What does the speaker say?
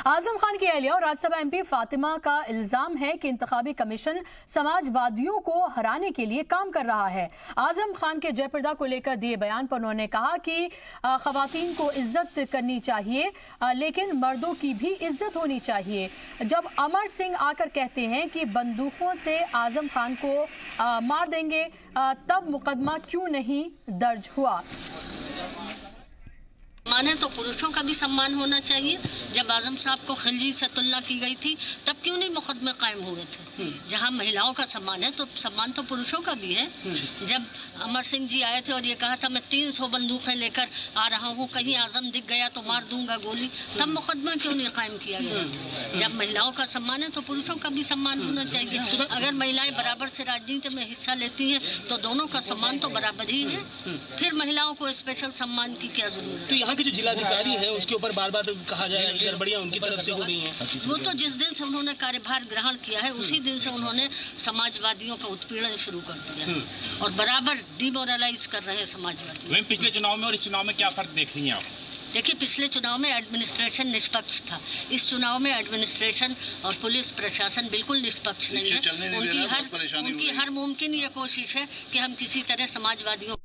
आजम खान की अहलिया और राज्यसभा एमपी फातिमा का इल्जाम है कि इंतखाबी कमीशन समाजवादियों को हराने के लिए काम कर रहा है। आजम खान के जयप्रदा को लेकर दिए बयान पर उन्होंने कहा कि खवातीन को इज्जत करनी चाहिए, लेकिन मर्दों की भी इज्जत होनी चाहिए। जब अमर सिंह आकर कहते हैं कि बंदूकों से आजम खान को मार देंगे, तब मुकदमा क्यों नहीं दर्ज हुआ? माने तो पुरुषों का भी सम्मान होना चाहिए। जब आजम साहब को खिलजी से तुलना की गई थी तब क्यों नहीं मुकदमे कायम हुए थे? जहां महिलाओं का सम्मान है तो सम्मान तो पुरुषों का भी है। जब अमर सिंह जी आए थे और ये कहा था मैं 300 बंदूकें लेकर आ रहा हूँ, कहीं आजम दिख गया तो मार दूंगा गोली, तब मुकदमा क्यों नहीं कायम किया गया? जब महिलाओं का सम्मान है तो पुरुषों का भी सम्मान होना चाहिए। अगर महिलाएं बराबर से राजनीति में हिस्सा लेती हैं तो दोनों का सम्मान तो बराबर ही है, फिर महिलाओं को स्पेशल सम्मान की क्या जरूरत है? यहाँ के जो जिलाधिकारी है उसके ऊपर बार बार कहा जा रहा है कि गड़बड़ियां उनकी तरफ से हो रही हैं। वो तो जिस दिन से उन्होंने कार्यभार ग्रहण किया है उसी दिन से उन्होंने समाजवादियों का उत्पीड़न शुरू कर दिया और बराबर डिमोरलाइज कर रहे हैं समाजवादी। पिछले चुनाव में और इस चुनाव में क्या फर्क देख रही हैं आप? देखिए, पिछले चुनाव में एडमिनिस्ट्रेशन निष्पक्ष था, इस चुनाव में एडमिनिस्ट्रेशन और पुलिस प्रशासन बिल्कुल निष्पक्ष नहीं है। उनकी हर मुमकिन ये कोशिश है कि हम किसी तरह समाजवादियों